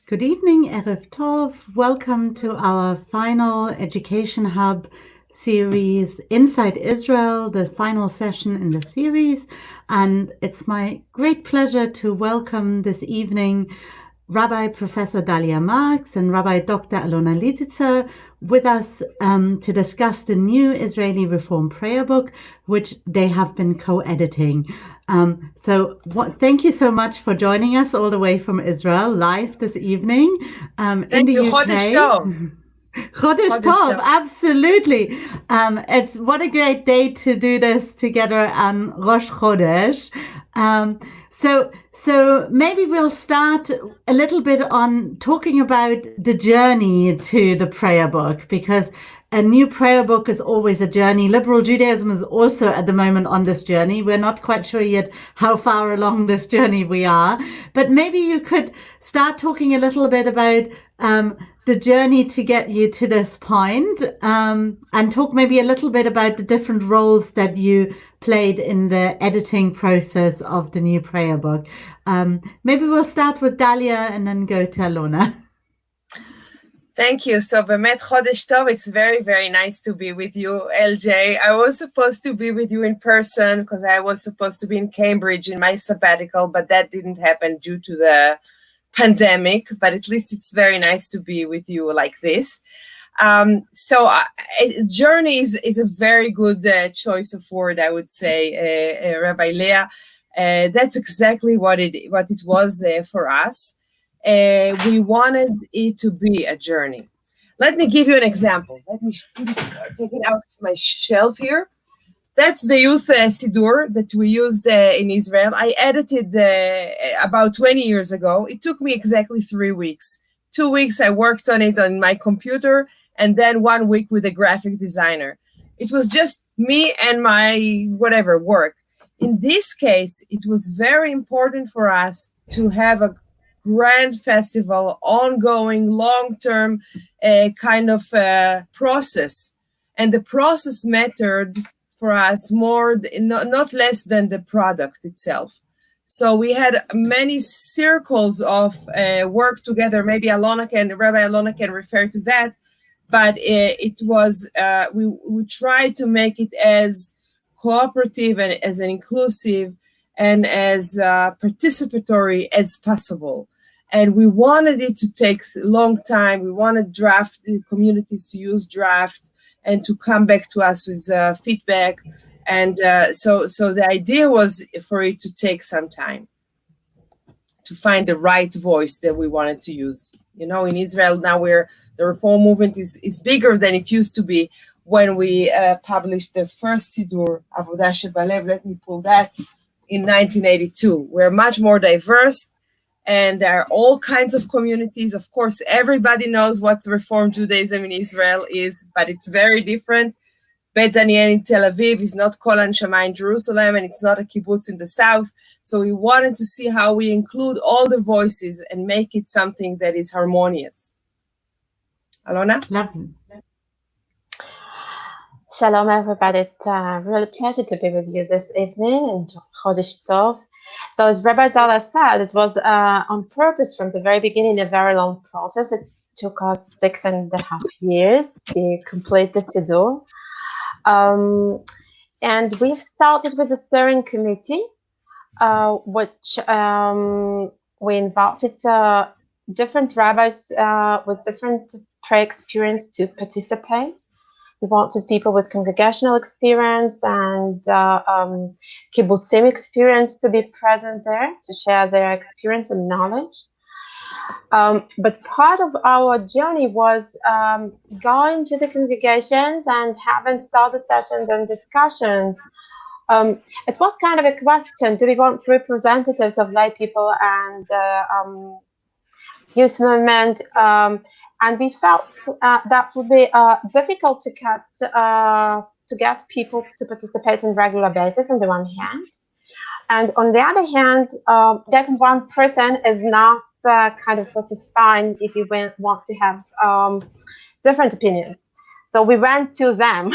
Good evening, Erev Tov. Welcome to our final Education Hub series, Inside Israel, the final session in the series. And it's my great pleasure to welcome this evening Rabbi Professor Dalia Marx and Rabbi Dr. Alona Lisitsa with us to discuss the new Israeli Reform prayer book, which they have been co-editing. Thank you so much for joining us all the way from Israel live this evening in the UK. Chodesh Tov. Chodesh Tov, absolutely. It's what a great day to do this together on Rosh Chodesh. So maybe we'll start a little bit on talking about the journey to the prayer book, because a new prayer book is always a journey. Liberal Judaism is also at the moment on this journey. We're not quite sure yet how far along this journey we are, but maybe you could start talking a little bit about the journey to get you to this point, and talk maybe a little bit about the different roles that you played in the editing process of the new prayer book. Maybe we'll start with Dalia and then go to Alona. Thank you. So, Bemet Chodesh Tov, it's very, very nice to be with you, LJ. I was supposed to be with you in person because I was supposed to be in Cambridge in my sabbatical, but that didn't happen due to the pandemic. But at least it's very nice to be with you like this. Journey is a very good choice of word, I would say, Rabbi Leah. That's exactly what it was for us. We wanted it to be a journey. Let me give you an example. Let me take it out of my shelf here. That's the youth Siddur that we used in Israel. I edited about 20 years ago. It took me exactly 3 weeks. 2 weeks I worked on it on my computer, and then 1 week with a graphic designer. It was just me and my whatever work. In this case, it was very important for us to have a grand festival, ongoing, long-term kind of process. And the process mattered for us more, not less than the product itself. So we had many circles of work together. Maybe Rabbi Alona can refer to that. But it was, we tried to make it as cooperative and as an inclusive and as participatory as possible. And we wanted it to take a long time. We wanted draft communities to use draft and to come back to us with feedback. And so the idea was for it to take some time to find the right voice that we wanted to use. You know, in Israel now the reform movement is bigger than it used to be when we published the first Siddur, Avodah Shebalev. Let me pull that, in 1982. We're much more diverse, and there are all kinds of communities. Of course, everybody knows what Reform Judaism in Israel is, but it's very different. Bet Daniel in Tel Aviv is not Kol Hanshama in Jerusalem, and it's not a kibbutz in the south. So we wanted to see how we include all the voices and make it something that is harmonious. Alona? Lovely. Shalom, everybody. It's a real pleasure to be with you this evening in Chodesh Tov. So as Rabbi Dalia said, it was on purpose from the very beginning, a very long process. It took us 6.5 years to complete the Siddur. And we've started with the steering committee, which we invited different rabbis with different prayer experience to participate. We wanted people with congregational experience and kibbutzim experience to be present there to share their experience and knowledge. But part of our journey was going to the congregations and having starter sessions and discussions. It was kind of a question: do we want representatives of lay people and youth movement? And we felt that would be difficult to get people to participate on a regular basis on the one hand. And on the other hand, getting one person is not kind of satisfying if you want to have different opinions. So we went to them.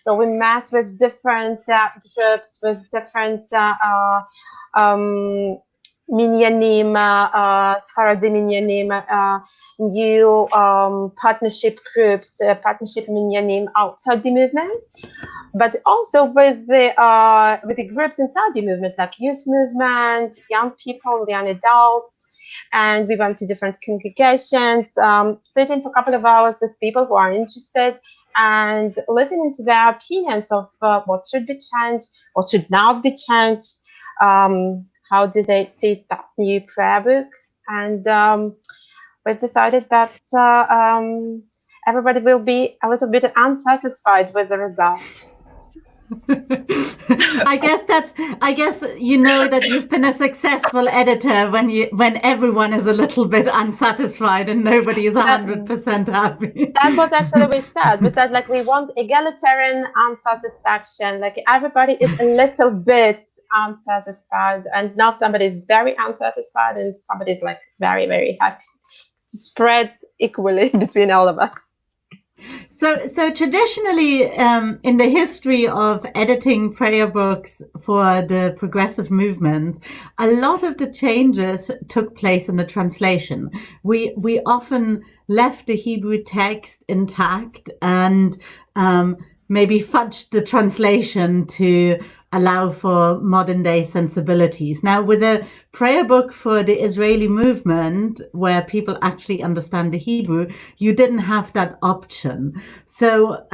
So we met with different groups, with different minyanim, Sfaradi minyanim, new partnership groups, partnership minyanim outside the movement, but also with the groups inside the movement, like youth movement, young people, young adults. And we went to different congregations, sitting for a couple of hours with people who are interested and listening to their opinions of what should be changed, what should not be changed, how do they see that new prayer book. And we've decided that everybody will be a little bit unsatisfied with the result. I guess you know that you've been a successful editor when everyone is a little bit unsatisfied and nobody is 100% happy. That was actually we said. We said, like, we want egalitarian unsatisfaction. Like, everybody is a little bit unsatisfied, and not somebody is very unsatisfied and somebody is like very, very happy. Spread equally between all of us. So traditionally, in the history of editing prayer books for the progressive movements, a lot of the changes took place in the translation. We often left the Hebrew text intact and maybe fudged the translation to allow for modern day sensibilities. Now, with a prayer book for the Israeli movement, where people actually understand the Hebrew, you didn't have that option. So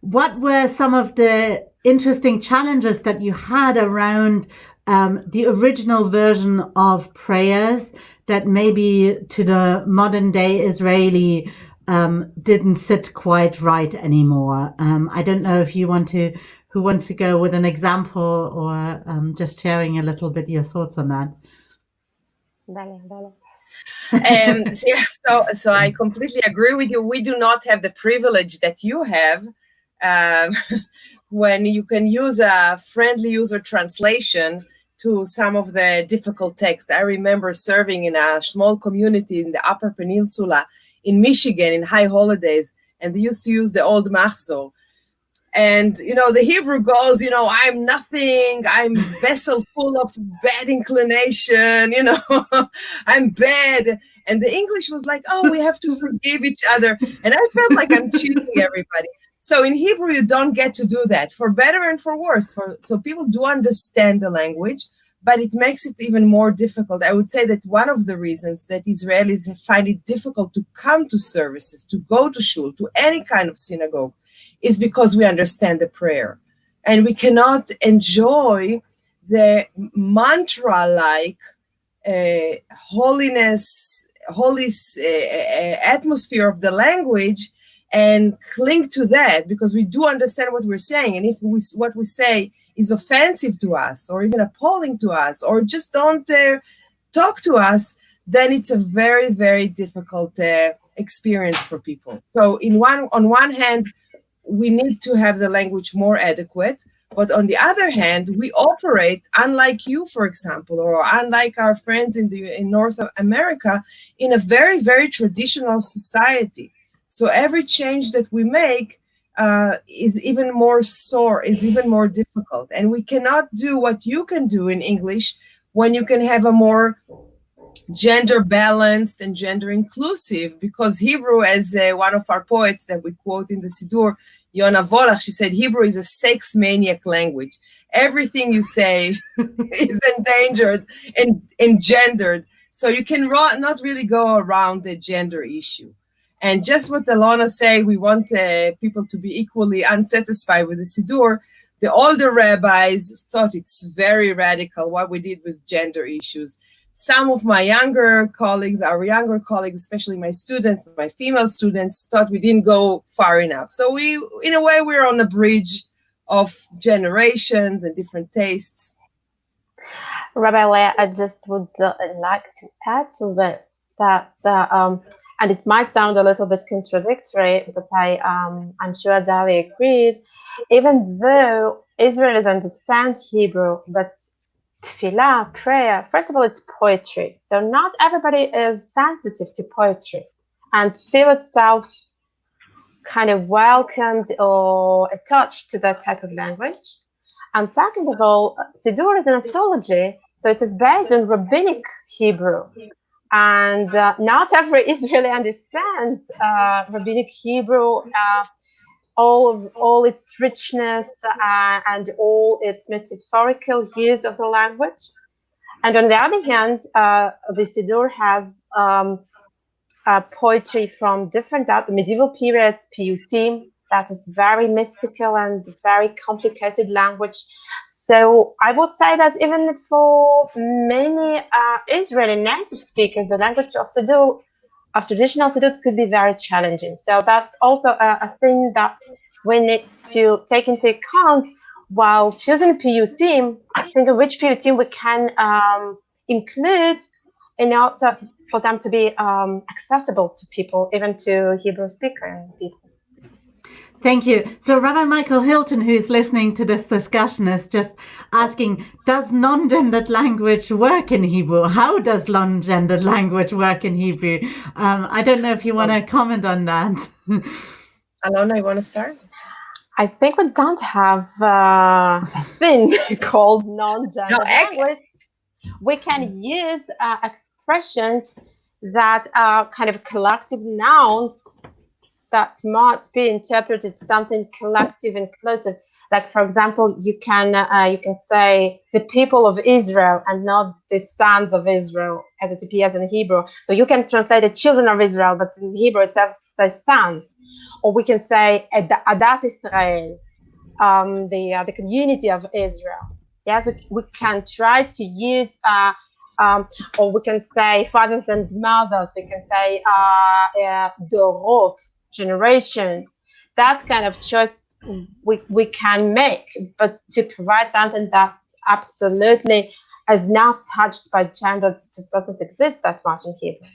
what were some of the interesting challenges that you had around the original version of prayers that maybe to the modern day Israeli didn't sit quite right anymore? I don't know if you want to, who wants to go with an example or just sharing a little bit your thoughts on that? Dalia. So I completely agree with you. We do not have the privilege that you have when you can use a friendly user translation to some of the difficult texts. I remember serving in a small community in the Upper Peninsula in Michigan in high holidays, and they used to use the old Machzor. And, the Hebrew goes, I'm nothing, I'm vessel full of bad inclination, I'm bad. And the English was like, oh, we have to forgive each other. And I felt like I'm cheating everybody. So in Hebrew, you don't get to do that, for better and for worse. So people do understand the language, but it makes it even more difficult. I would say that one of the reasons that Israelis find it difficult to come to services, to go to shul, to any kind of synagogue, is because we understand the prayer. And we cannot enjoy the mantra-like holy atmosphere of the language and cling to that, because we do understand what we're saying. And if what we say is offensive to us or even appalling to us or just don't talk to us, then it's a very, very difficult experience for people. So on one hand, we need to have the language more adequate, but on the other hand, we operate, unlike you, for example, or unlike our friends in North America, in a very, very traditional society. So every change that we make is even more sore, is even more difficult. And we cannot do what you can do in English when you can have a more gender balanced and gender inclusive, because Hebrew, as one of our poets that we quote in the Siddur, Yona Volach, she said, Hebrew is a sex maniac language. Everything you say is endangered and engendered. So you can not really go around the gender issue. And just what Alona say, we want people to be equally unsatisfied with the Siddur. The older rabbis thought it's very radical what we did with gender issues. Some of my younger colleagues, especially my students, my female students, thought we didn't go far enough. So in a way, we're on a bridge of generations and different tastes. Rabbi Leah, I just would like to add to this that, and it might sound a little bit contradictory, but I'm sure Dalia agrees, even though Israelis understand Hebrew, but tefillah, prayer, first of all, it's poetry. So not everybody is sensitive to poetry and feel itself kind of welcomed or attached to that type of language. And second of all, Siddur is an anthology. So it is based on rabbinic Hebrew. And not every Israeli understands rabbinic Hebrew, all its richness and all its metaphorical use of the language. And on the other hand, the Siddur has poetry from different medieval periods, piyutim, that is very mystical and very complicated language. So I would say that even for many Israeli native speakers, the language of Siddur, of traditional Siddur, could be very challenging. So that's also a thing that we need to take into account while choosing piyutim. Think of which piyutim we can include in order for them to be accessible to people, even to Hebrew speaking people. Thank you. So Rabbi Michael Hilton, who is listening to this discussion, is just asking, does non-gendered language work in Hebrew? How does non-gendered language work in Hebrew? I don't know if you want to comment on that. Alona, you want to start? I think we don't have a thing called non-gendered language. We can use expressions that are kind of collective nouns that might be interpreted something collective, inclusive. Like, for example, you can say the people of Israel and not the sons of Israel, as it appears in Hebrew. So you can translate the children of Israel, but in Hebrew it says sons. Or we can say Adat Israel, the community of Israel. Yes, we can try to use, or we can say fathers and mothers. We can say dorot, generations. That kind of choice we can make, but to provide something that absolutely is not touched by gender, just doesn't exist that much in Hebrew.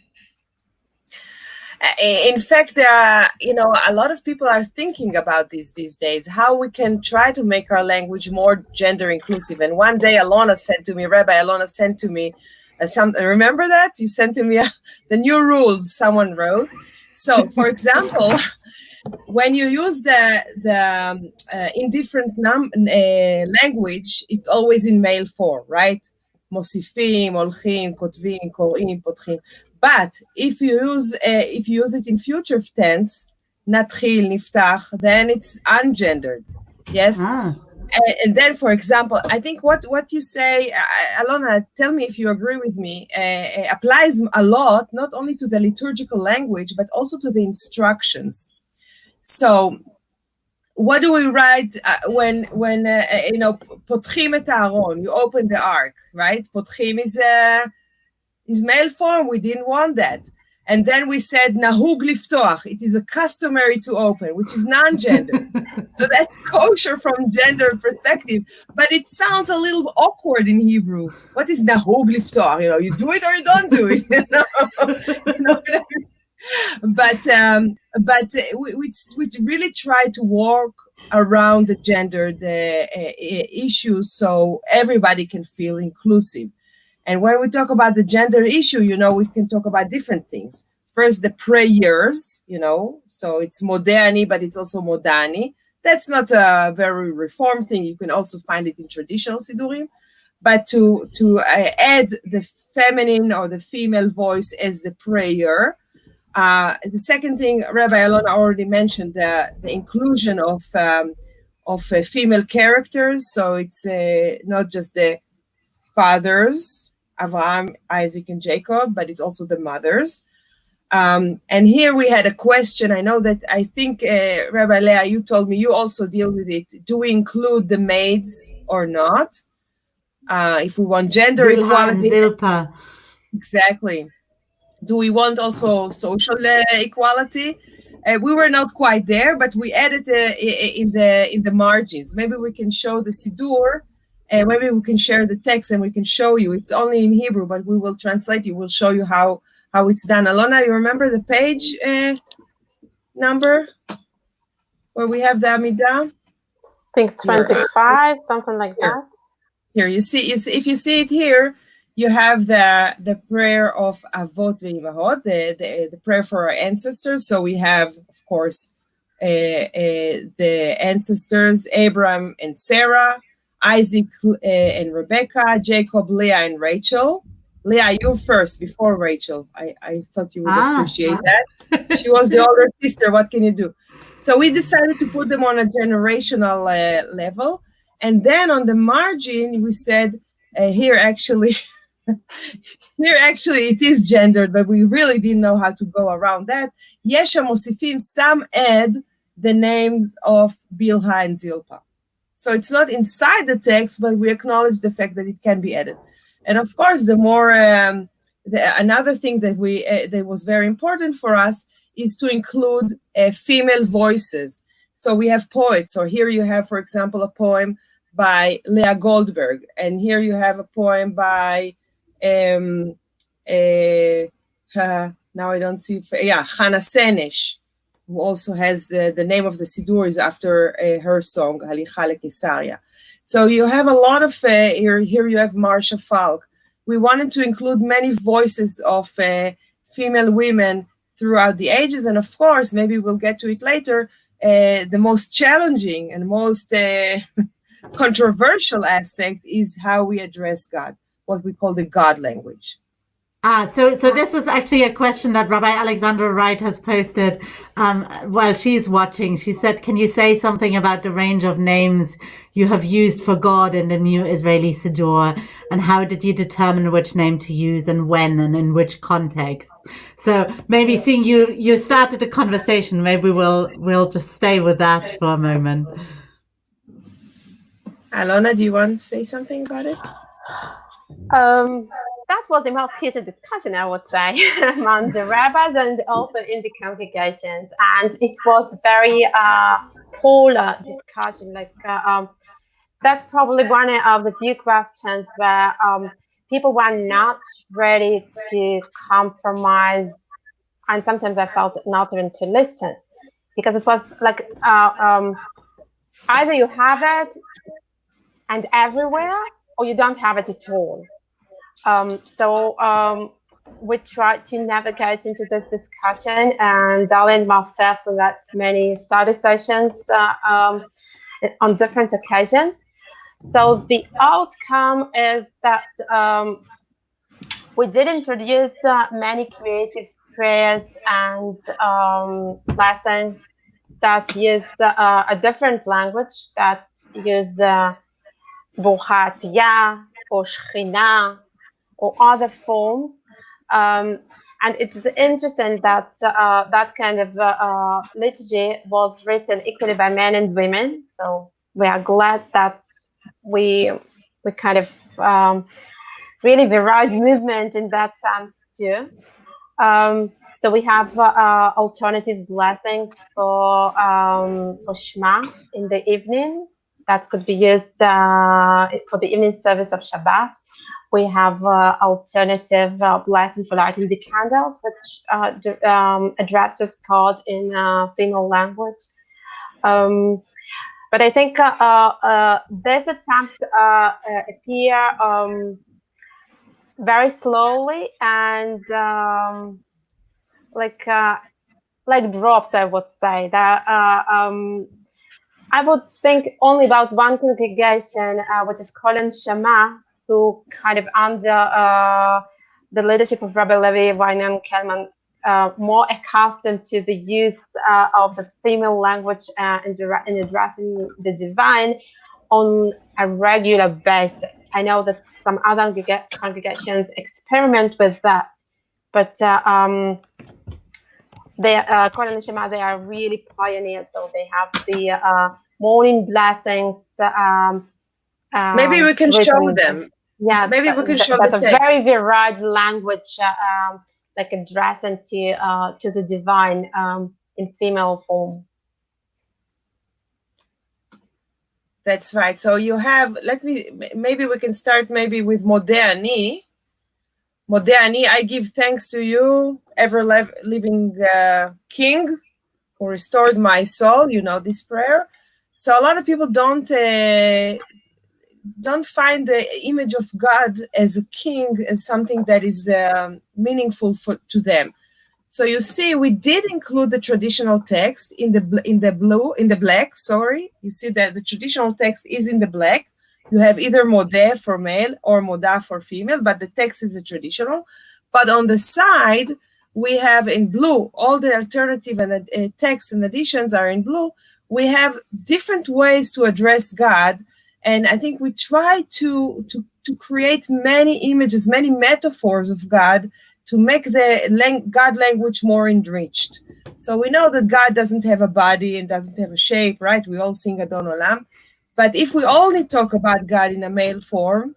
In fact, there are, a lot of people are thinking about this these days, how we can try to make our language more gender inclusive. And one day Alona said to me, Rabbi Alona sent to me something. Remember that? You sent to me the new rules someone wrote. So, for example, when you use the indifferent language, it's always in male form, right? Mosifim, olchim, kotvim, korim, potchim. But if you use it in future tense, natchil, niftach, then it's ungendered. Yes. And then, for example, I think what you say, Alona, tell me if you agree with me, applies a lot, not only to the liturgical language, but also to the instructions. So, what do we write when potchim et haaron, you open the ark, right? Potchim is male form. We didn't want that. And then we said nahug liftoach. It is a customary to open, which is non-gender. So that's kosher from gender perspective, but it sounds a little awkward in Hebrew. What is nahug liftoach? You do it or you don't do it. But we really try to work around the gendered issues so everybody can feel inclusive. And when we talk about the gender issue, we can talk about different things. First, the prayers, so it's moderni, but it's also modani. That's not a very reform thing. You can also find it in traditional Siddurim. But to add the feminine or the female voice as the prayer. The second thing, Rabbi Alona already mentioned, the inclusion of female characters. So it's not just the fathers, Abraham, Isaac, and Jacob, but it's also the mothers. And here we had a question. I think, Rabbi Leah, you told me you also deal with it. Do we include the maids or not? If we want gender equality. Zilpa. Exactly. Do we want also social equality? We were not quite there, but we added in the margins. Maybe we can show the Siddur. And maybe we can share the text and we can show you. It's only in Hebrew, but we will translate you. We'll show you how it's done. Alona, you remember the page number where we have the Amidah? I think 25, something like that. Here, you see, if you see it here, you have the prayer of Avot ve'Imahot, the prayer for our ancestors. So we have, of course, the ancestors, Abraham and Sarah, Isaac and Rebecca, Jacob, Leah, and Rachel. Leah, you first before Rachel. I thought you would appreciate that. She was the older sister. What can you do? So we decided to put them on a generational level. And then on the margin, we said, here actually it is gendered, but we really didn't know how to go around that. Yesha Mosifim, some add the names of Bilha and Zilpa. So it's not inside the text, but we acknowledge the fact that it can be added. And of course, the more another thing that that was very important for us is to include female voices. So we have poets. So here you have, for example, a poem by Leah Goldberg, and here you have a poem by now I don't see. Hannah Senesh, who also has the name of the Siddur is after her song, Halicha LeKesaria. So you have a lot of, here you have Marcia Falk. We wanted to include many voices of female women throughout the ages. And of course, maybe we'll get to it later, the most challenging and most controversial aspect is how we address God, what we call the God language. So this was actually a question that Rabbi Alexandra Wright has posted while she's watching. She said, can you say something about the range of names you have used for God in the New Israeli Siddur, and how did you determine which name to use and when and in which context? So maybe seeing you started a conversation, maybe we'll just stay with that for a moment. Alona, do you want to say something about it? That was the most heated discussion, I would say, among the rabbis and also in the congregations. And it was very polar discussion. That's probably one of the few questions where people were not ready to compromise. And sometimes I felt not even to listen, because it was like either you have it and everywhere, or you don't have it at all. We tried to navigate into this discussion, and Dalia and myself we led many study sessions on different occasions. So the outcome is that we did introduce many creative prayers and lessons that use a different language, that use Bohatya or Shechina or other forms. And it's interesting that that kind of liturgy was written equally by men and women. So we are glad that we kind of really varied movement in that sense too. So we have alternative blessings for Shema in the evening that could be used for the evening service of Shabbat. We have alternative blessing for lighting the candles, which addresses God in female language. But I think this attempt appear very slowly and like drops, I would say. That I would think only about one congregation, which is called Shema, who kind of under the leadership of Rabbi Levi Weinan Kelman, more accustomed to the use of the female language in addressing the divine on a regular basis. I know that some other congregations experiment with that, but Kohen Shema, they are really pioneers. So they have the morning blessings. Maybe we can show them. Yeah, maybe we can show that's the a text. very varied language, like addressing to the divine in female form. That's right. So you have, maybe we can start maybe with Modeh Ani. Modeh Ani, I give thanks to you, ever-living King, who restored my soul. You know this prayer. So a lot of people don't find the image of God as a king as something that is meaningful to them. So you see, we did include the traditional text in the black. Sorry, you see that the traditional text is in the black. You have either modeh for male or modah for female, but the text is a traditional. But on the side, we have in blue, all the alternative and text and additions are in blue. We have different ways to address God. And I think we try to create many images, many metaphors of God to make the God language more enriched. So we know that God doesn't have a body and doesn't have a shape, right? We all sing Adon Olam. But if we only talk about God in a male form,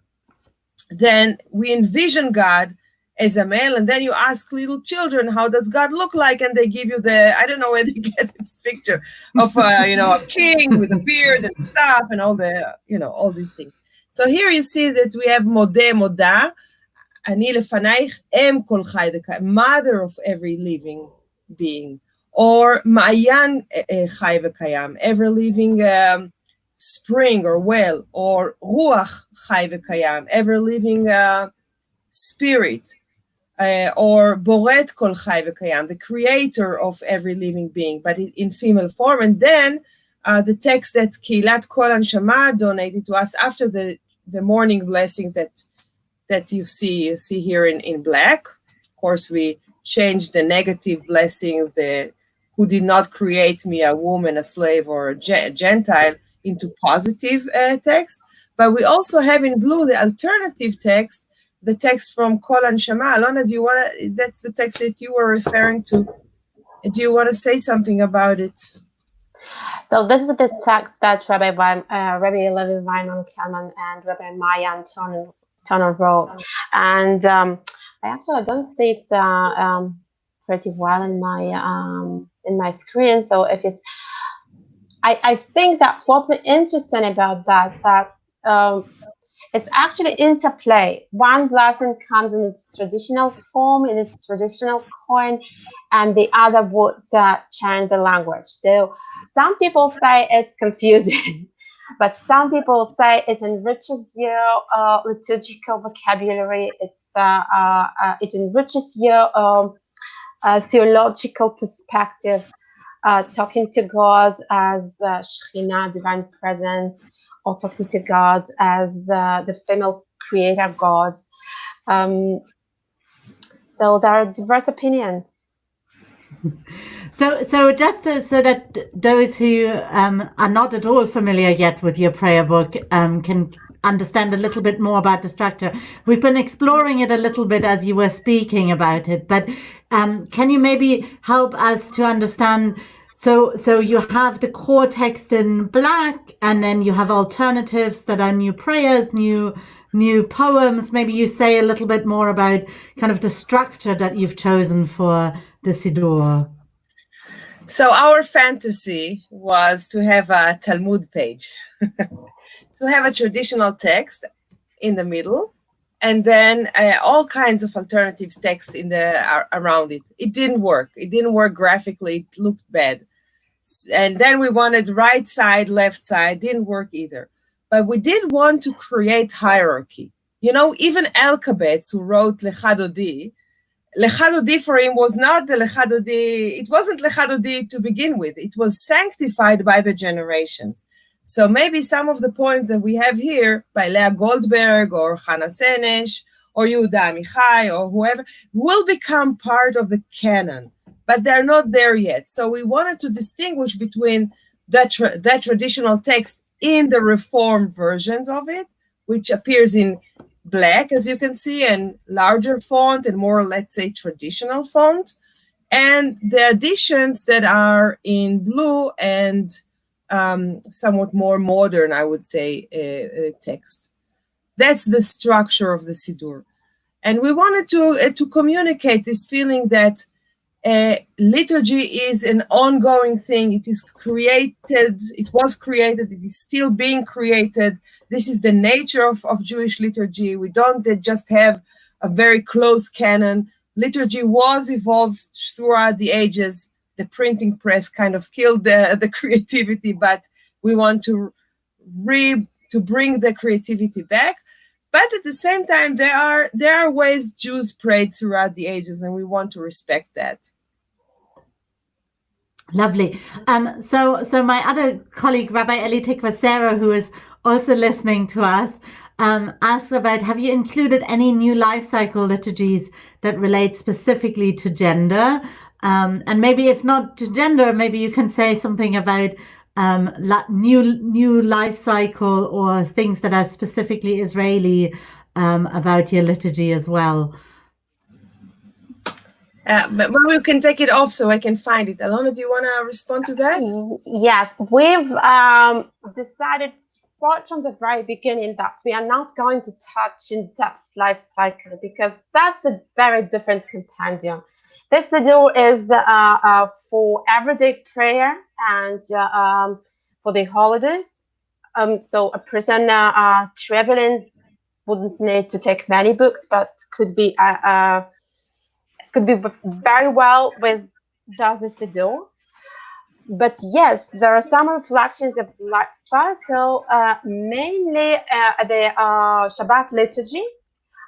then we envision God as a male, and then you ask little children, how does God look like? And they give you I don't know where they get this picture of, a king with a beard and stuff and all all these things. So here you see that we have modeh, modah, ani lefanayich em kol chai v'kayam, mother of every living being, or ma'ayan chai v'kayam, ever living spring or well, or ruach chai v'kayam, ever living spirit, or boret kol chai v'kayam, the creator of every living being, but in female form. And then the text that Keilat Kol Hanshama donated to us after the morning blessing that you see here in black. Of course, we changed the negative blessings, who did not create me a woman, a slave, or a Gentile, into positive text. But we also have in blue the alternative text, the text from Kol Hanshama. Alona, that's the text that you were referring to. Do you want to say something about it? So this is the text that Rabbi Levi Weinman Kelman and Rabbi Maya Toner wrote. And I actually don't see it pretty well in my screen. So if it's, I think that's what's interesting about that it's actually interplay. One blessing comes in its traditional form, in its traditional coin, and the other would change the language. So some people say it's confusing, but some people say it enriches your liturgical vocabulary. It enriches your theological perspective, talking to God as Shekhinah, divine presence, or talking to God as the female creator God. So there are diverse opinions. So just so that those who are not at all familiar yet with your prayer book can understand a little bit more about the structure. We've been exploring it a little bit as you were speaking about it, but can you maybe help us to understand? So you have the core text in black, and then you have alternatives that are new prayers, new poems. Maybe you say a little bit more about kind of the structure that you've chosen for the Siddur. So our fantasy was to have a Talmud page, to have a traditional text in the middle, and then all kinds of alternative text around it. It didn't work. It didn't work graphically. It looked bad. And then we wanted right side, left side. Didn't work either. But we did want to create hierarchy. Even Elkabetz, who wrote Lecha Dodi for him was not the Lecha Dodi. It wasn't Lecha Dodi to begin with. It was sanctified by the generations. So maybe some of the poems that we have here by Leah Goldberg or Hannah Senesh or Yehuda Amichai or whoever will become part of the canon, but they're not there yet. So we wanted to distinguish between that traditional text in the Reformed versions of it, which appears in black, as you can see, and larger font and more, let's say, traditional font, and the additions that are in blue and somewhat more modern, I would say, text. That's the structure of the Siddur. And we wanted to communicate this feeling that liturgy is an ongoing thing. It is created, it was created, it is still being created. This is the nature of Jewish liturgy. We don't just have a very close canon. Liturgy was evolved throughout the ages. The printing press kind of killed the creativity, but we want to bring the creativity back. But at the same time, there are ways Jews prayed throughout the ages, and we want to respect that. Lovely. So my other colleague, Rabbi Eli Tikva Sarah, who is also listening to us, asks about, have you included any new life cycle liturgies that relate specifically to gender? And maybe if not to gender, maybe you can say something about new life cycle or things that are specifically Israeli about your liturgy as well. But we can take it off so I can find it. Alona, do you want to respond to that? Yes, we've decided right from the very beginning that we are not going to touch in-depth life cycle, because that's a very different compendium. This Siddur is for everyday prayer and for the holidays. So a person traveling wouldn't need to take many books, but could be very well with just the Siddur. But yes, there are some reflections of life cycle, mainly the Shabbat liturgy,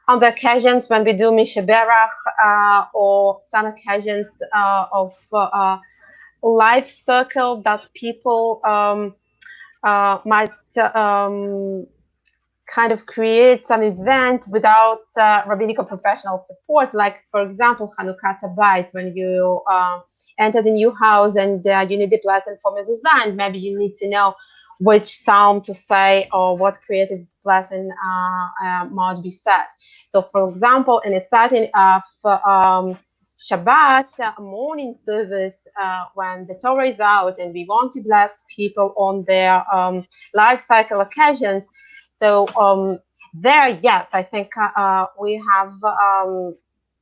on the occasions when we do Mishaberach, or some occasions of life circle that people might kind of create some event without rabbinical professional support, like, for example, Chanukah Habayit, when you enter the new house and you need the blessing for mezuzah, and maybe you need to know which psalm to say or what creative blessing might be said. So, for example, in a setting of Shabbat morning service, when the Torah is out and we want to bless people on their life cycle occasions. So there, yes, I think we have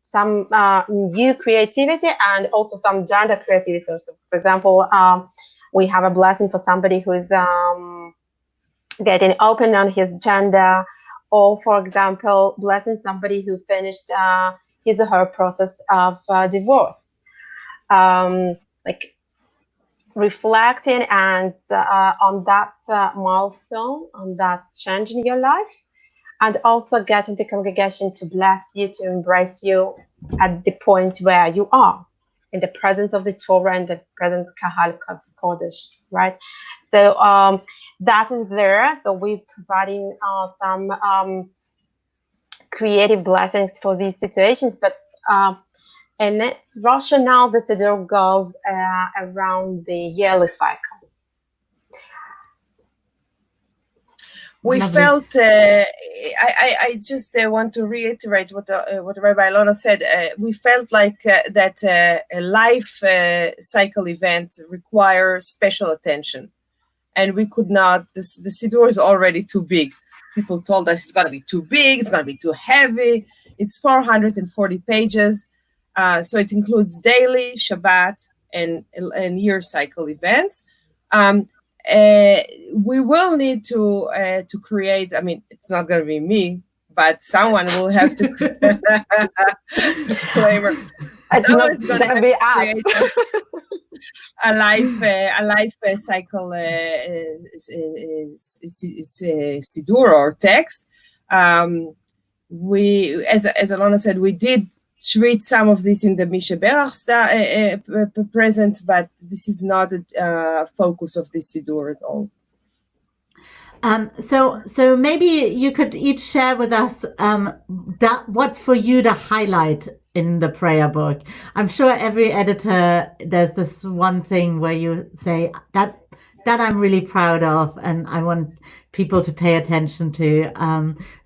some new creativity and also some gender creativity. So for example, we have a blessing for somebody who's getting open on his gender, or for example, blessing somebody who finished his or her process of divorce. Like reflecting and on that milestone, on that change in your life, and also getting the congregation to bless you, to embrace you at the point where you are, in the presence of the Torah and the present Kahal Kodesh, right? So that is there. So we're providing some creative blessings for these situations, but and its rationale, the Siddur goes around the yearly cycle. We Lovely. felt, I just want to reiterate what Rabbi Alona said. We felt like that a life cycle event requires special attention. And we could not, the Siddur is already too big. People told us it's going to be too big, it's going to be too heavy. It's 440 pages. So it includes daily, Shabbat, and year cycle events. We will need to create. I mean, it's not going to be me, but someone will have to. Disclaimer. It's not going to be us. A life cycle Siddur or text. We, as Alona said, we did treat some of this in the Mishaberach present, but this is not a focus of the Siddur at all. So maybe you could each share with us that what's for you to highlight in the prayer book. I'm sure every editor, there's this one thing where you say that I'm really proud of and I want people to pay attention to.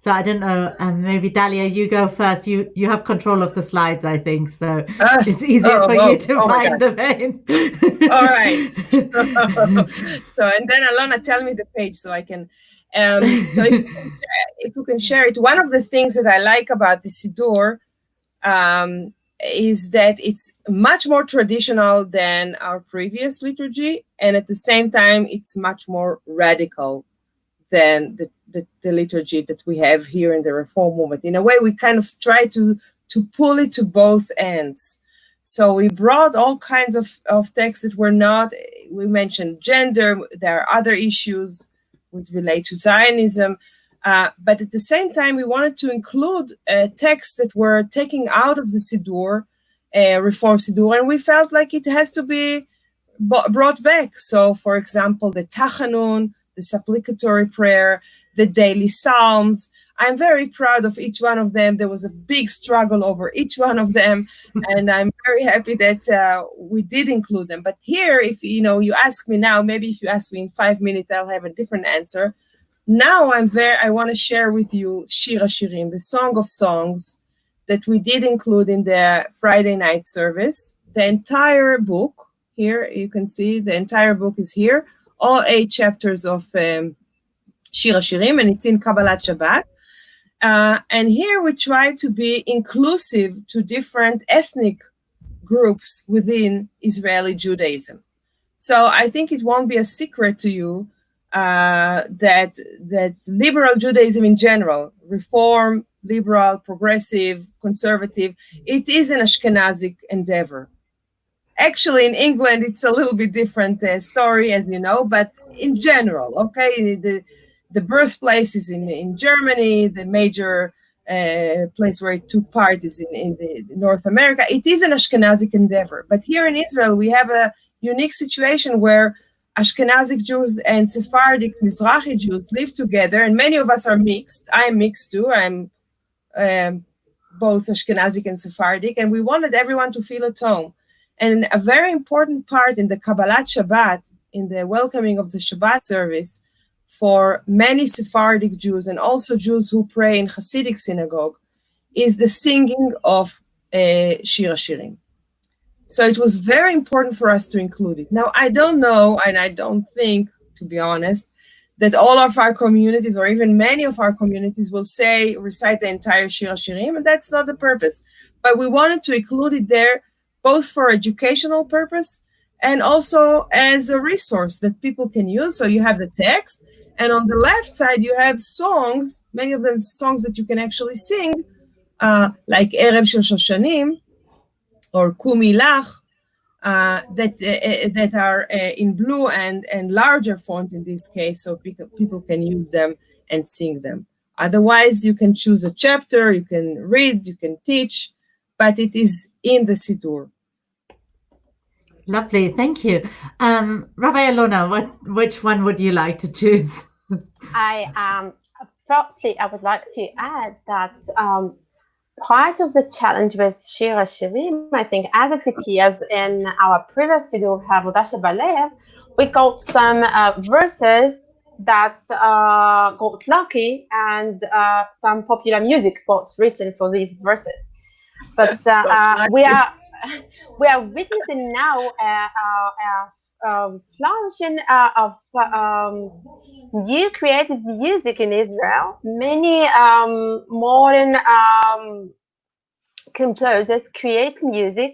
So I don't know, maybe Dalia, you go first. You have control of the slides, I think, so it's easier for you to find the vein. All right. So and then Alona, tell me the page so I can. So if you can share it. One of the things that I like about the Siddur is that it's much more traditional than our previous liturgy, and at the same time, it's much more radical than the liturgy that we have here in the Reform movement. In a way, we kind of try to pull it to both ends. So we brought all kinds of texts that were not, we mentioned gender, there are other issues which relate to Zionism, but at the same time, we wanted to include texts that were taken out of the Siddur, Reform Siddur, and we felt like it has to be brought back. So, for example, the Tachanun, the supplicatory prayer, the daily psalms. I'm very proud of each one of them. There was a big struggle over each one of them, and I'm very happy that we did include them. But here, if you ask me now, maybe if you ask me in 5 minutes, I'll have a different answer. Now I want to share with you Shir HaShirim, the Song of Songs, that we did include in the Friday night service. The entire book, here you can see the entire book is here, all 8 chapters of Shir HaShirim, and it's in Kabbalat Shabbat. And here we try to be inclusive to different ethnic groups within Israeli Judaism. So I think it won't be a secret to you that liberal Judaism in general, Reform, liberal, progressive, conservative, it is an Ashkenazic endeavor. Actually, in England, it's a little bit different story, as you know, but in general, okay, the birthplace is in Germany, the major place where it took part is in North America. It is an Ashkenazic endeavor. But here in Israel, we have a unique situation where Ashkenazic Jews and Sephardic Mizrahi Jews live together, and many of us are mixed. I am mixed too. I'm both Ashkenazic and Sephardic, and we wanted everyone to feel at home. And a very important part in the Kabbalat Shabbat, in the welcoming of the Shabbat service, for many Sephardic Jews and also Jews who pray in Hasidic synagogue, is the singing of Shir HaShirim. So it was very important for us to include it. Now, I don't know, and I don't think, to be honest, that all of our communities, or even many of our communities, will recite the entire Shir HaShirim, and that's not the purpose. But we wanted to include it there, both for educational purpose and also as a resource that people can use. So you have the text, and on the left side, you have songs, many of them songs that you can actually sing, like Erev Shel Shoshanim, or Kumi Lach, that are in blue and larger font in this case, so people can use them and sing them. Otherwise, you can choose a chapter, you can read, you can teach, but it is in the Siddur. Lovely, thank you. Rabbi Alona, which one would you like to choose? Firstly, I would like to add that part of the challenge with Shir HaShirim, I think, as it appears in our previous Edu Hub, we got some verses that got lucky, and some popular music was written for these verses. But we are witnessing now flourishing of new creative music in Israel. Many modern composers create music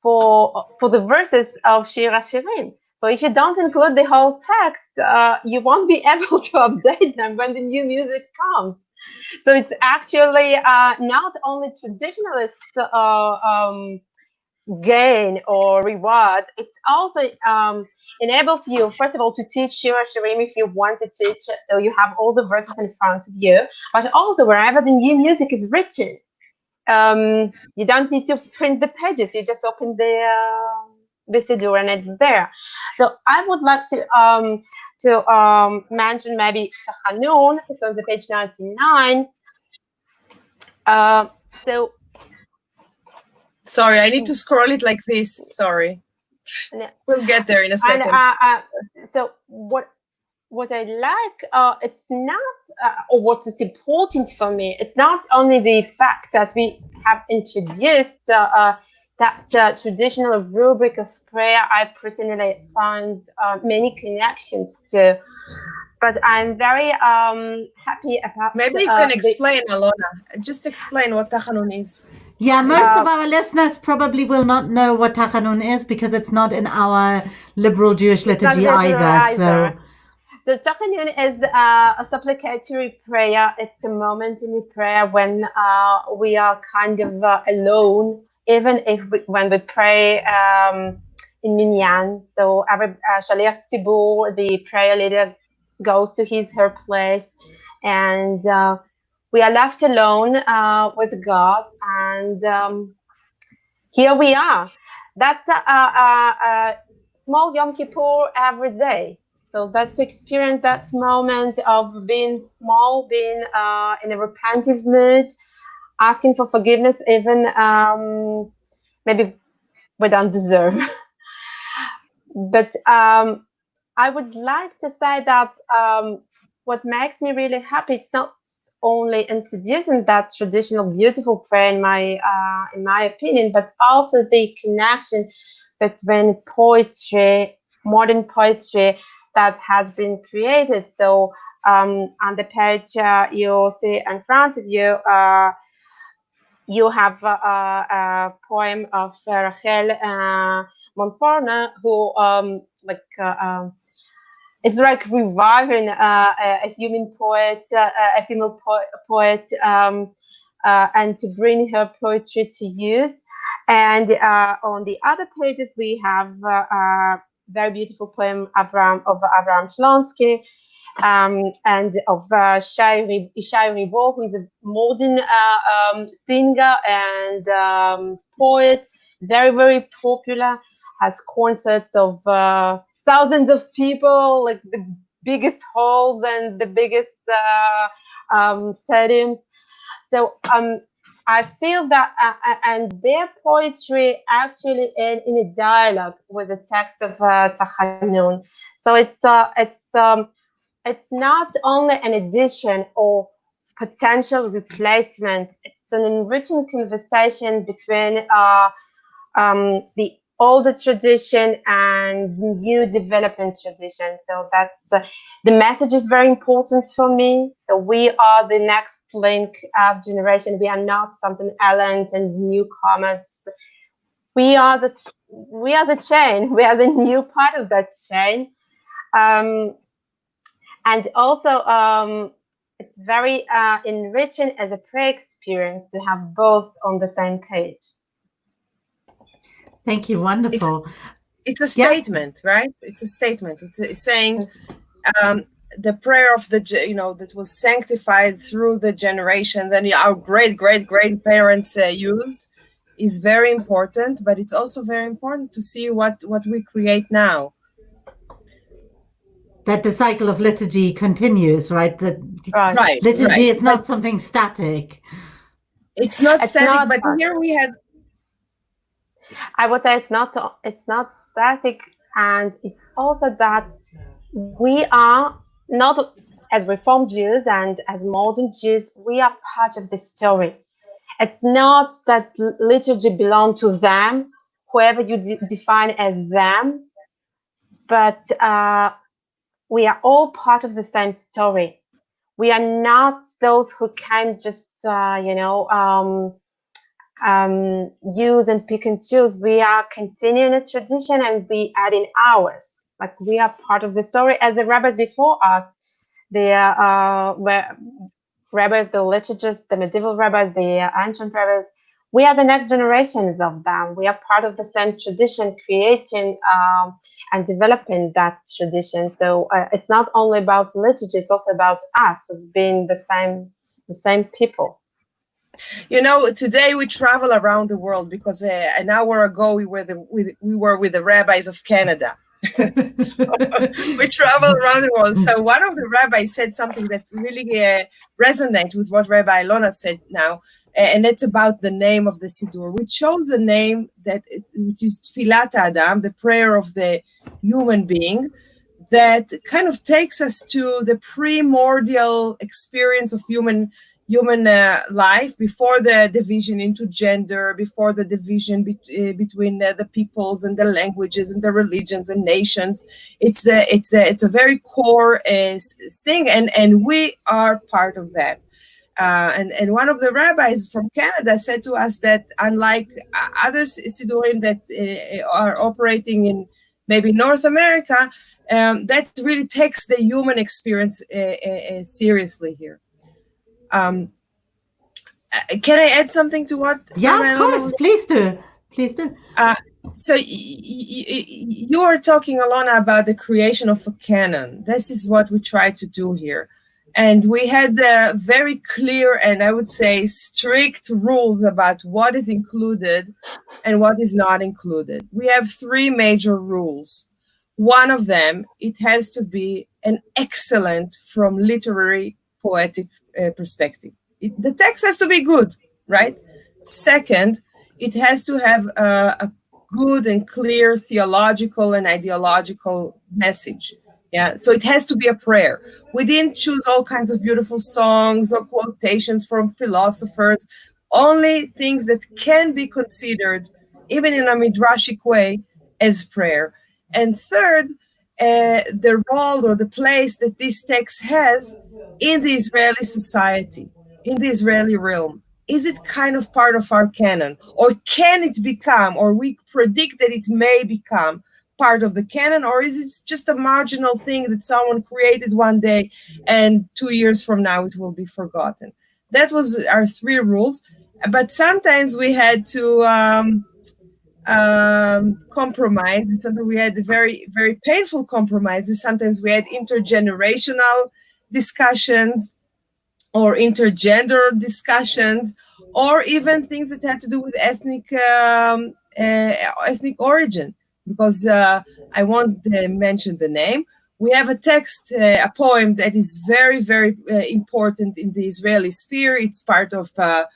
for the verses of Shir HaShirim. So if you don't include the whole text, you won't be able to update them when the new music comes. So it's actually not only traditionalist gain or reward, it also enables you, first of all, to teach Shir HaShirim if you want to teach, so you have all the verses in front of you, but also wherever the new music is written, you don't need to print the pages, you just open the Siddur and it's there. So I would like to mention maybe Tachanun. It's on the page 99. So sorry, I need to scroll it like this. Sorry. We'll get there in a second. So what I like, it's not, or what is important for me, it's not only the fact that we have introduced that traditional rubric of prayer. I personally find many connections to, but I'm very happy about. Maybe you can explain, Alona. Just explain what Tachanun is. Yeah, most of our listeners probably will not know what Tachanun is because it's not in our liberal Jewish liturgy either. So Tachanun is a supplicatory prayer. It's a moment in the prayer when we are kind of alone, even when we pray in Minyan. So every Shaliach Tzibur, the prayer leader, goes to her place, and we are left alone with God, and here we are. That's a small Yom Kippur every day. So that to experience that moment of being small, being in a repentive mood, asking for forgiveness, even maybe we don't deserve. But I would like to say that what makes me really happy, it's not only introducing that traditional beautiful prayer in my opinion, but also the connection between poetry, modern poetry that has been created. So on the page you see in front of you, you have a poem of Rachel Monforna, who it's like reviving a human poet, a female poet, and to bring her poetry to use. And on the other pages, we have a very beautiful poem of Avraham Shlonsky, and of Shai Ribo, who is a modern singer and poet, very, very popular, has concerts of thousands of people, like the biggest halls and the biggest stadiums. So I feel that, and their poetry actually in a dialogue with the text of Tachanun. So it's not only an addition or potential replacement. It's an enriching conversation between the older tradition and new development tradition. So that's the message is very important for me. So we are the next link of generation. We are not something alien and newcomers. We are the chain. We are the new part of that chain. And also, it's very enriching as a prayer experience to have both on the same page. Thank you. Wonderful. It's a statement, right? It's a statement. It's saying the prayer of the, that was sanctified through the generations and our great grandparents used is very important, but it's also very important to see what we create now. That the cycle of liturgy continues, right? Right. Liturgy is not something static. It's not static, but here we had. I would say it's not static, and it's also that we are not, as Reformed Jews and as modern Jews, we are part of the story. It's not that liturgy belongs to them, whoever you define as them, but we are all part of the same story. We are not those who can just, use and pick and choose. We are continuing a tradition and we adding ours. Like we are part of the story as the rabbis before us. The rabbis, the liturgists, the medieval rabbis, the ancient rabbis. We are the next generations of them. We are part of the same tradition, creating and developing that tradition. So it's not only about liturgy; it's also about us as being the same people. Today we travel around the world because an hour ago we were with the rabbis of Canada. So we travel around the world. So one of the rabbis said something that really resonates with what Rabbi Alona said now, and it's about the name of the Siddur. We chose a name which is Tfilat Adam, the prayer of the human being, that kind of takes us to the primordial experience of human life before the division into gender, before the division between the peoples and the languages and the religions and nations. It's a very core thing, and we are part of that. And one of the rabbis from Canada said to us that unlike other Siddurim that are operating in maybe North America, that really takes the human experience seriously here. Can I add something to what? Yeah, of course. Please do. So you are talking, Alona, about the creation of a canon. This is what we try to do here. And we had very clear and I would say strict rules about what is included and what is not included. We have three major rules. One of them, it has to be an excellent from literary poetic perspective. The text has to be good, right? Second, it has to have a good and clear theological and ideological message. Yeah, so it has to be a prayer. We didn't choose all kinds of beautiful songs or quotations from philosophers, only things that can be considered, even in a midrashic way, as prayer. And third, the role or the place that this text has in the Israeli society, in the Israeli realm. Is it kind of part of our canon? Or can it become, or we predict that it may become part of the canon? Or is it just a marginal thing that someone created one day and 2 years from now it will be forgotten? That was our 3 rules. But sometimes we had to compromise, and sometimes we had very, very painful compromises. Sometimes we had intergenerational discussions or intergender discussions, or even things that had to do with ethnic origin, because I won't mention the name. We have a text, a poem that is very, very important in the Israeli sphere. It's part of a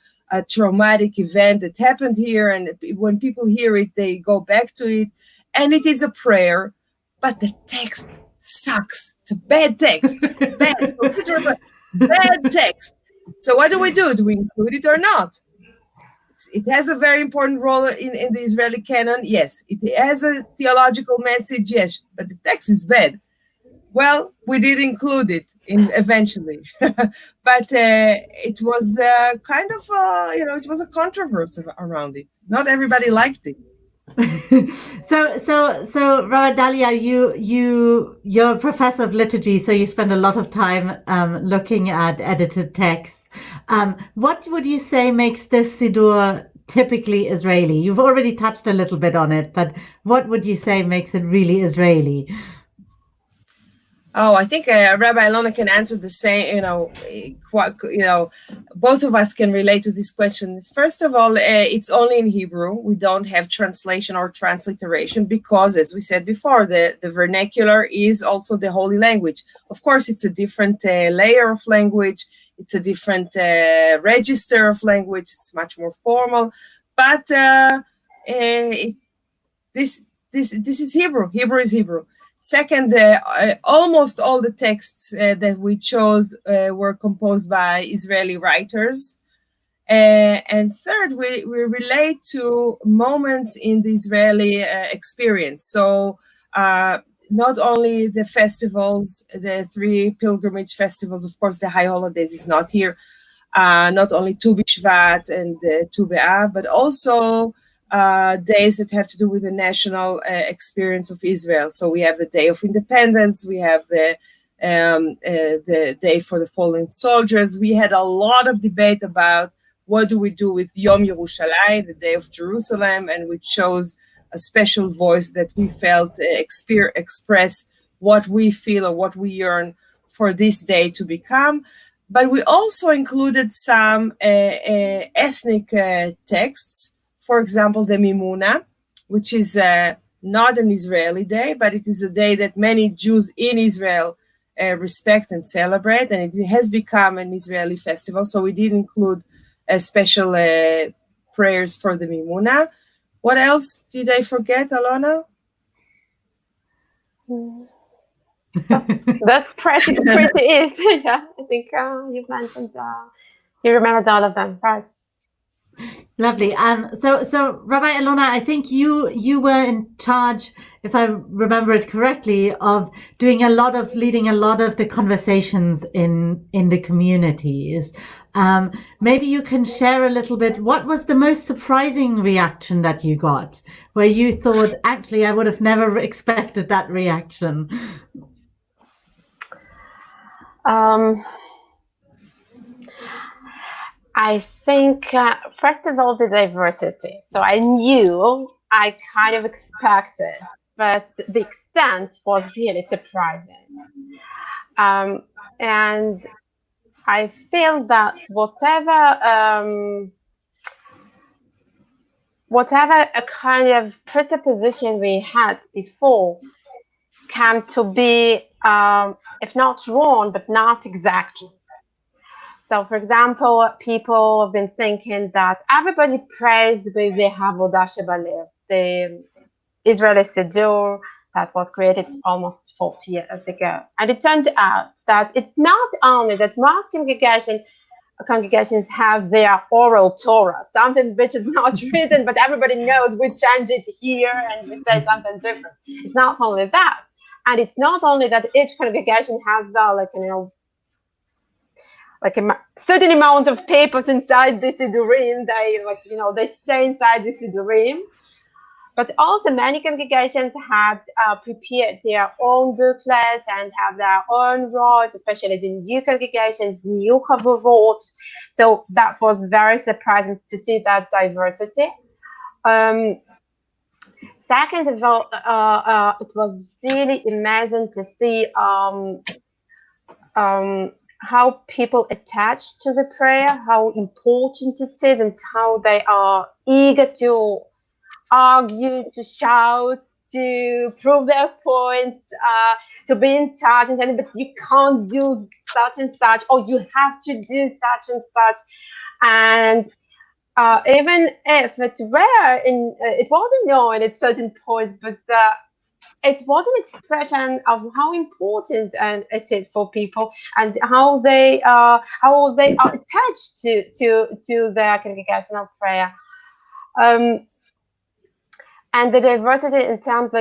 traumatic event that happened here, and when people hear it, they go back to it, and it is a prayer, but the text sucks. It's a bad text. Bad text. So what do? Do we include it or not? It has a very important role in the Israeli canon. Yes. It has a theological message. Yes. But the text is bad. Well, we did include it eventually. But it was kind of, it was a controversy around it. Not everybody liked it. So Rabbi Dalia, you're a professor of liturgy, so you spend a lot of time looking at edited texts. What would you say makes this Siddur typically Israeli? You've already touched a little bit on it, but what would you say makes it really Israeli? Oh, I think Rabbi Alona can answer the same. Both of us can relate to this question. First of all, it's only in Hebrew. We don't have translation or transliteration because, as we said before, the vernacular is also the holy language. Of course, it's a different layer of language. It's a different register of language. It's much more formal. But this is Hebrew. Hebrew is Hebrew. Second, almost all the texts that we chose were composed by Israeli writers. And third, we relate to moments in the Israeli experience. So not only the festivals, the 3 pilgrimage festivals, of course, the high holidays is not here, not only Tu B'Shvat and Tu B'Av, but also days that have to do with the national experience of Israel. So we have the Day of Independence, we have the Day for the Fallen Soldiers. We had a lot of debate about what do we do with Yom Yerushalayim, the Day of Jerusalem, and we chose a special voice that we felt express what we feel or what we yearn for this day to become. But we also included some ethnic texts. For example, the Mimuna, which is not an Israeli day, but it is a day that many Jews in Israel respect and celebrate, and it has become an Israeli festival. So we did include special prayers for the Mimuna. What else did I forget, Alona? That's pretty it. Yeah, I think you've mentioned, you remembered all of them, right? Lovely. So Rabbi Alona, I think you were in charge, if I remember it correctly, of leading a lot of the conversations in the communities. Maybe you can share a little bit. What was the most surprising reaction that you got, where you thought, actually, I would have never expected that reaction? I think, first of all, the diversity. So I kind of expected, but the extent was really surprising. And I feel that whatever a kind of presupposition we had before, come to be, if not wrong, but not exactly. So, for example, people have been thinking that everybody prays with the Havodah Shebalev, the Israeli Siddur that was created almost 40 years ago. And it turned out that it's not only that most congregations have their oral Torah, something which is not written, but everybody knows we change it here and we say something different. It's not only that. And it's not only that each congregation has like a certain amount of papers inside the Siddurim, they stay inside the Siddurim. But also many congregations had prepared their own booklets and have their own rods, especially the new congregations, new Chavurot. So that was very surprising to see that diversity. Second of all, it was really amazing to see how people attach to the prayer, how important it is, and how they are eager to argue, to shout, to prove their points, to be in touch and saying, but you can't do such and such, or you have to do such and such. And even if it's rare, it wasn't known at certain points, but it was an expression of how important it is for people and how they are attached to their congregational prayer. And the diversity in terms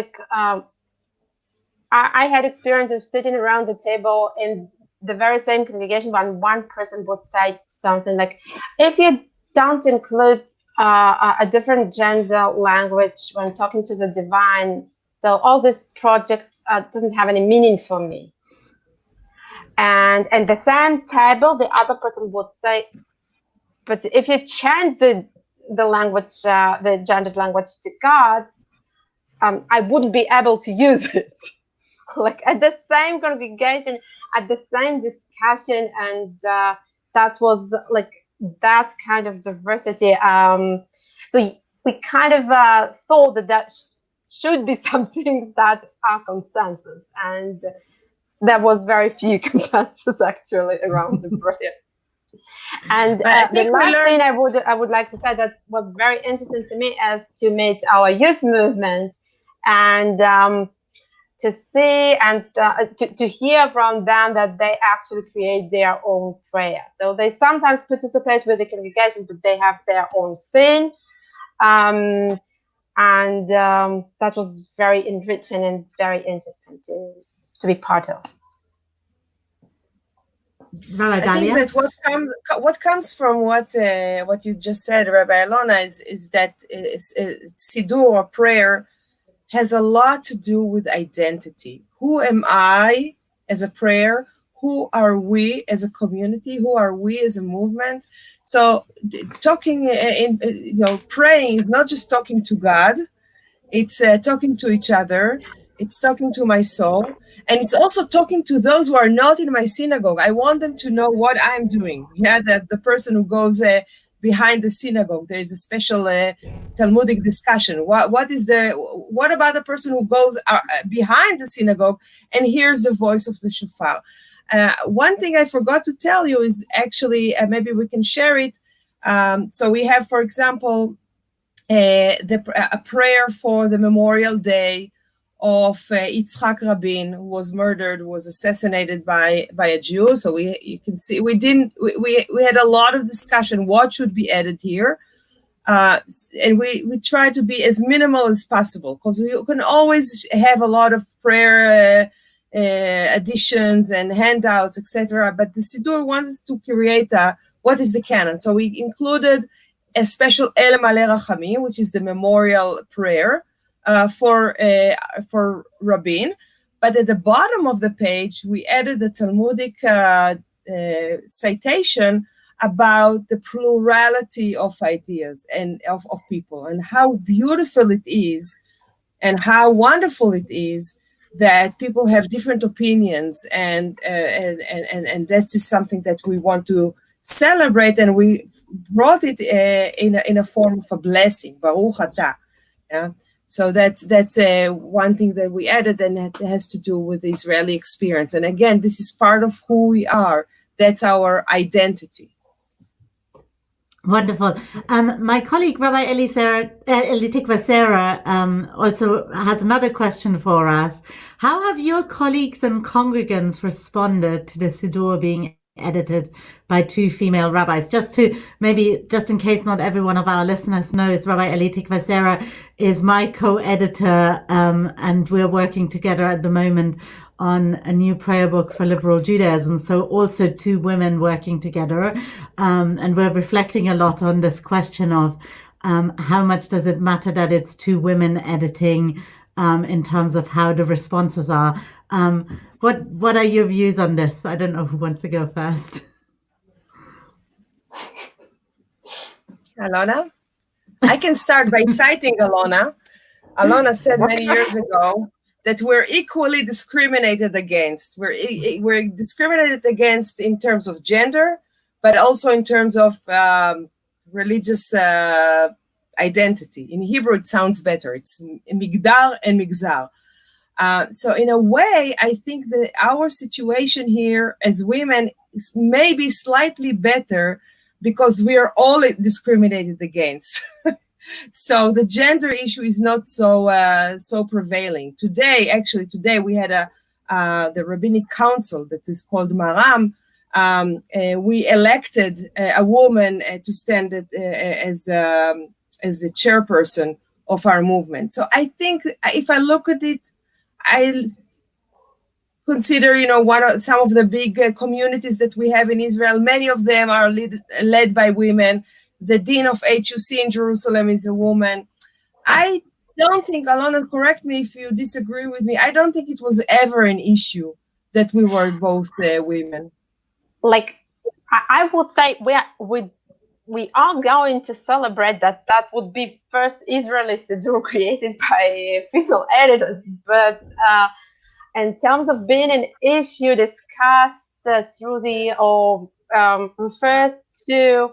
I had experience of sitting around the table in the very same congregation when one person would say something like, if you don't include a different gender language when talking to the divine, so all this project doesn't have any meaning for me. And the same table, the other person would say, but if you change the language, the gendered language to God, I wouldn't be able to use it. Like at the same congregation, at the same discussion, and that was like that kind of diversity. So we kind of thought that should be something that are consensus, and there was very few consensus actually around the prayer. And the last thing I would like to say that was very interesting to me is to meet our youth movement and to see and to hear from them that they actually create their own prayer. So they sometimes participate with the congregation, but they have their own thing. And that was very enriching and very interesting to be part of. I think that what comes from what you just said, Rabbi Alona, is that Siddur or prayer has a lot to do with identity. Who am I as a prayer? Who are we as a community? Who are we as a movement? So talking praying is not just talking to God. It's talking to each other. It's talking to my soul. And it's also talking to those who are not in my synagogue. I want them to know what I'm doing. Yeah, the person who goes behind the synagogue. There is a special Talmudic discussion. What about the person who goes behind the synagogue and hears the voice of the shofar? One thing I forgot to tell you is actually, maybe we can share it. So we have, for example, a prayer for the Memorial Day of Yitzhak Rabin, who was murdered, was assassinated by a Jew. So you can see we had a lot of discussion what should be added here, and we try to be as minimal as possible, because you can always have a lot of prayer additions and handouts, etc. But the Siddur wants to create what is the canon. So we included a special El Maleh Rachamim, which is the memorial prayer for Rabin, but at the bottom of the page we added a Talmudic citation about the plurality of ideas and of people, and how beautiful it is and how wonderful it is that people have different opinions, and that is something that we want to celebrate, and we brought it in a form of a blessing, Baruch Atah. Yeah. So that's one thing that we added, and it has to do with the Israeli experience. And again, this is part of who we are. That's our identity. Wonderful. My colleague, Rabbi Elitikva Sarah, also has another question for us. How have your colleagues and congregants responded to the Siddur being edited by two female rabbis? Just in case not every one of our listeners knows, Rabbi Elitikva Sarah is my co-editor, and we're working together at the moment on a new prayer book for liberal Judaism. So also two women working together. And we're reflecting a lot on this question of how much does it matter that it's two women editing in terms of how the responses are. What are your views on this? I don't know who wants to go first. Alona? I can start by citing Alona. Alona said many years ago that we're equally discriminated against. We're discriminated against in terms of gender, but also in terms of religious identity. In Hebrew, it sounds better. It's migdar and migzar. So in a way, I think that our situation here as women is maybe slightly better because we are all discriminated against. So the gender issue is not so prevailing. Today we had the rabbinic council that is called Maram. We elected a woman to stand as the chairperson of our movement. So I think if I look at it, I consider, some of the big communities that we have in Israel. Many of them are led by women. The dean of HUC in Jerusalem is a woman. I don't think, Alona, correct me if you disagree with me, I don't think it was ever an issue that we were both women. Like, I would say we are going to celebrate that would be first Israeli Siddur created by female editors. But in terms of being an issue discussed through the or referred to,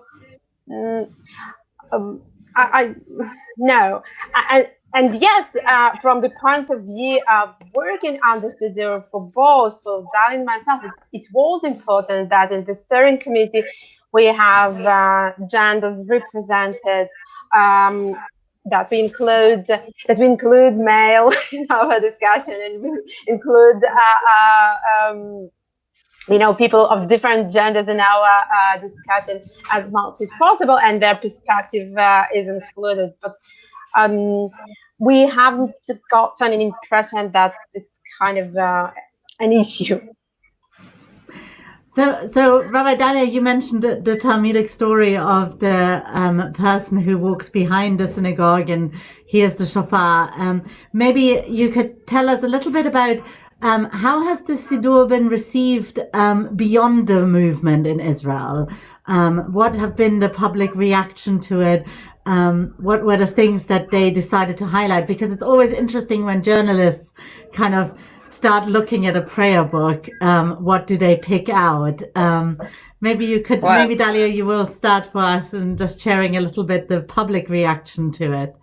I no, and yes, from the point of view of working on the Siddur for both, for Dalia and myself, it was important that in the steering committee we have genders represented, that we include male in our discussion, and we include people of different genders in our discussion as much as possible, and their perspective is included. But we haven't gotten an impression that it's kind of an issue. So Rabbi Dalia, you mentioned the Talmudic story of the person who walks behind the synagogue and hears the shofar. Maybe you could tell us a little bit about how has the Siddur been received beyond the movement in Israel? What have been the public reaction to it? What were the things that they decided to highlight? Because it's always interesting when journalists kind of start looking at a prayer book. What do they pick out? Maybe you could, maybe Dalia, you will start for us and just sharing a little bit the public reaction to it.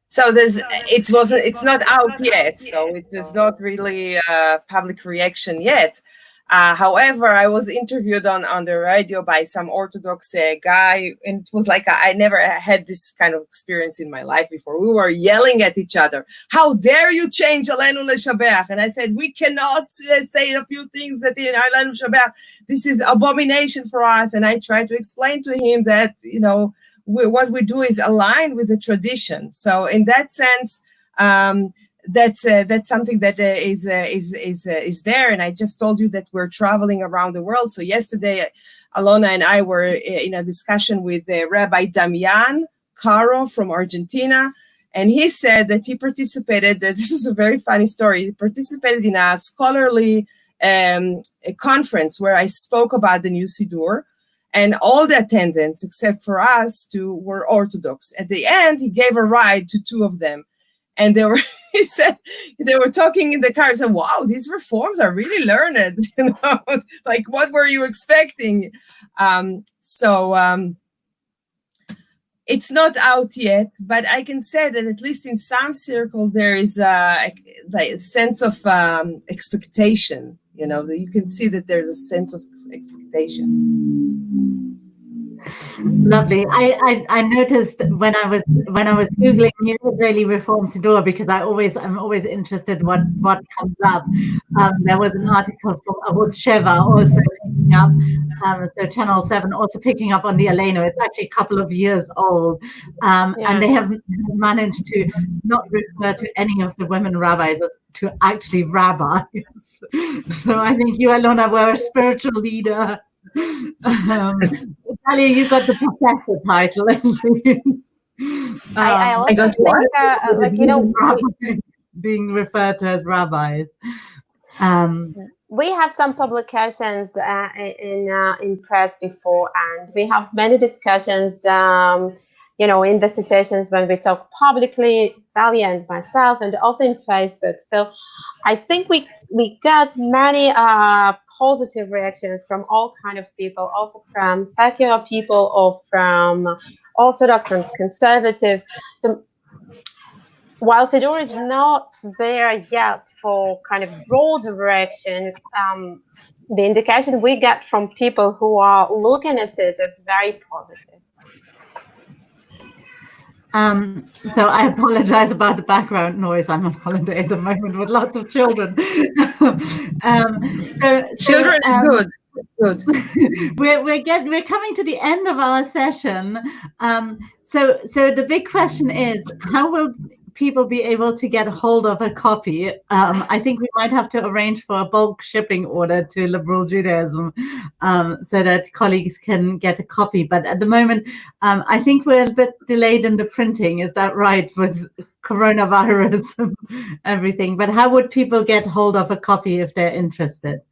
So it's not out yet, so it is not really a public reaction yet. However, I was interviewed on the radio by some Orthodox guy, and it was like I never had this kind of experience in my life before. We were yelling at each other. How dare you change Alenu Leshabeach? And I said, we cannot say a few things that in Alenu Leshabeach, this is abomination for us. And I tried to explain to him that, what we do is aligned with the tradition. So in that sense, that's something that is there. And I just told you that we're traveling around the world. So yesterday, Alona and I were in a discussion with Rabbi Damian Caro from Argentina. And he said that he participated, this is a very funny story, he participated in a scholarly a conference where I spoke about the new Siddur. And all the attendants, except for us two, were Orthodox. At the end, he gave a ride to two of them. And he said, they were talking in the car. He said, wow, these reforms are really learned. Like, what were you expecting? So It's not out yet, but I can say that at least in some circle there is like a sense of expectation. You know, you can see that there's a sense of expectation. Lovely. I noticed when I was googling New Israeli Reform Siddur, because I'm always interested what comes up. There was an article from Arutz Sheva also picking up, so Channel 7 also picking up on the Aleno. It's actually a couple of years old, and they have managed to not refer to any of the women rabbis as to actually rabbis. So I think you, Alona, were a spiritual leader. Dalia, you got the professor title. I also got think, what? like, you know, being referred to as rabbis. We have some publications in press before, and we have many discussions, you know, in the situations when we talk publicly, Dalia and myself, and also in Facebook. So I think we got many positive reactions from all kind of people, also from secular people or from Orthodox and conservative. So, while Siddur is not there yet for kind of broad direction, the indication we get from people who are looking at it is very positive. So I apologize about the background noise. I'm on holiday at the moment with lots of children. Children is good. It's good. We're coming to the end of our session. So the big question is, how will people be able to get hold of a copy? I think we might have to arrange for a bulk shipping order to Liberal Judaism, so that colleagues can get a copy. But at the moment, I think we're a bit delayed in the printing. Is that right, with coronavirus and everything? But how would people get hold of a copy if they're interested?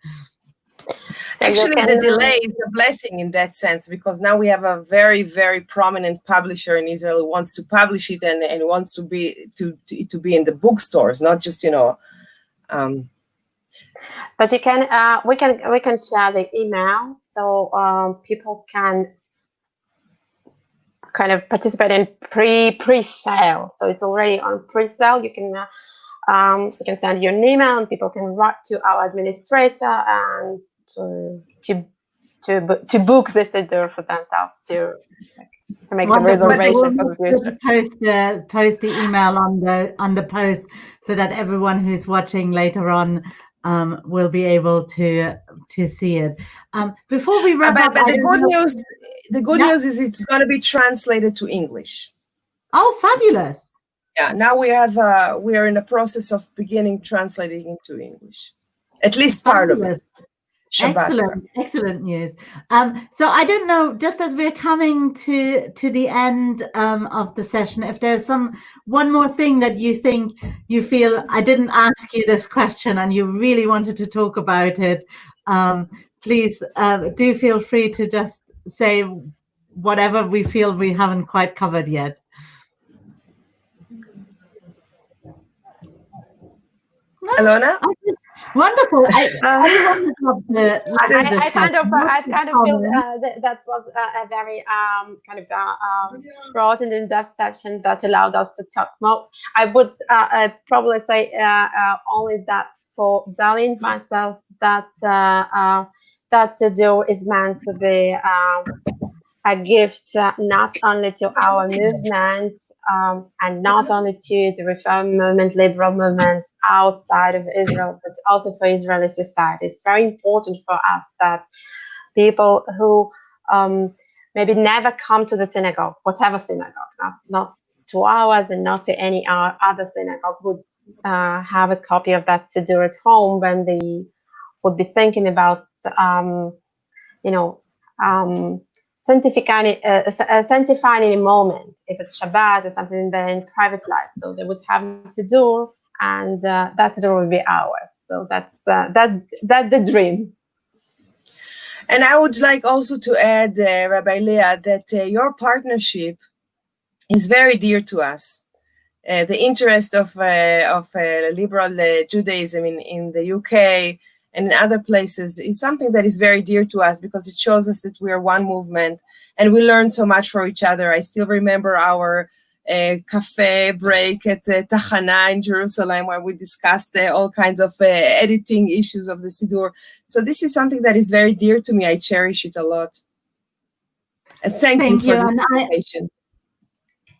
Actually, the delay is a blessing in that sense, because now we have a very, very prominent publisher in Israel who wants to publish it and wants to be in the bookstores, not just, you know. But you can we can share the email, so people can kind of participate in pre-sale. So it's already on pre-sale. You can send your email, and people can write to our administrator and to book the Siddur for themselves, to make the reservation for the future. Post the email on the post, so that everyone who's watching later on will be able to see it. Before we wrap up, but the good news is it's going to be translated to English. Oh, fabulous! Yeah, now we are in the process of beginning translating into English, at least part of it. Shabbat. Excellent news. So I don't know, just as we're coming to the end of the session, if there's one more thing that you feel I didn't ask you this question and you really wanted to talk about it, please do feel free to just say whatever we feel we haven't quite covered yet. Alona? Wonderful. I kind of feel that was a very kind of broad and in-depth session that allowed us to talk more. I would probably say only that for Dalia and myself, that Siddur is meant to be a gift not only to our movement and not only to the Reform movement, liberal movement outside of Israel, but also for Israeli society. It's very important for us that people who maybe never come to the synagogue, whatever synagogue, not to ours and not to any other synagogue, would have a copy of that Siddur at home when they would be thinking about, sanctifying a moment, if it's Shabbat or something in private life. So they would have Siddur, and that Siddur will be ours. So that's the dream. And I would like also to add, Rabbi Leah, that your partnership is very dear to us. The interest of liberal Judaism in the UK and in other places is something that is very dear to us because it shows us that we are one movement and we learn so much from each other. I still remember our cafe break at Tachana in Jerusalem where we discussed all kinds of editing issues of the Siddur. So this is something that is very dear to me. I cherish it a lot. And thank you for this invitation.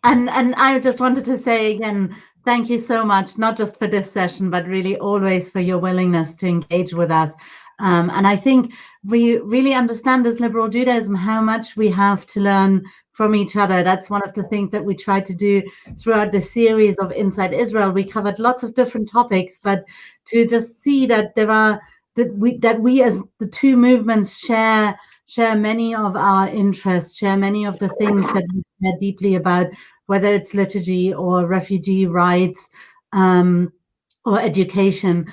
And I just wanted to say again, thank you so much, not just for this session, but really always for your willingness to engage with us. And I think we really understand as liberal Judaism how much we have to learn from each other. That's one of the things that we try to do throughout the series of Inside Israel. We covered lots of different topics, but to just see that that we as the two movements share many of our interests, share many of the things that we care deeply about, whether it's liturgy or refugee rights or education.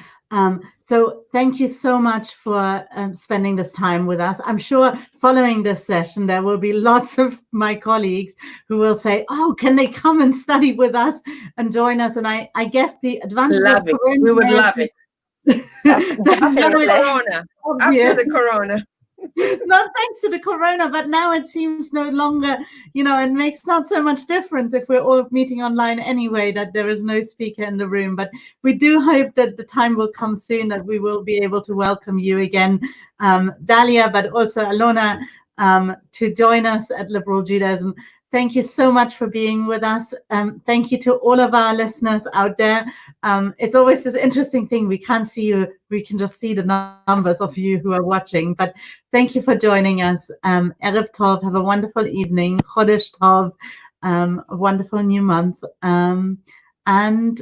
So thank you so much for spending this time with us. I'm sure following this session, there will be lots of my colleagues who will say, oh, can they come and study with us and join us? And I guess the advantage of Corona, we would love it. After the Corona. Not thanks to the Corona, but now it seems no longer, it makes not so much difference if we're all meeting online anyway, that there is no speaker in the room. But we do hope that the time will come soon that we will be able to welcome you again, Dalia, but also Alona, to join us at Liberal Judaism. Thank you so much for being with us. Thank you to all of our listeners out there. It's always this interesting thing. We can't see you. We can just see the numbers of you who are watching. But thank you for joining us. Erev Tov. Have a wonderful evening. Chodesh Tov. A wonderful new month. And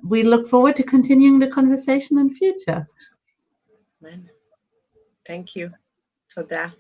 we look forward to continuing the conversation in future. Thank you. Toda.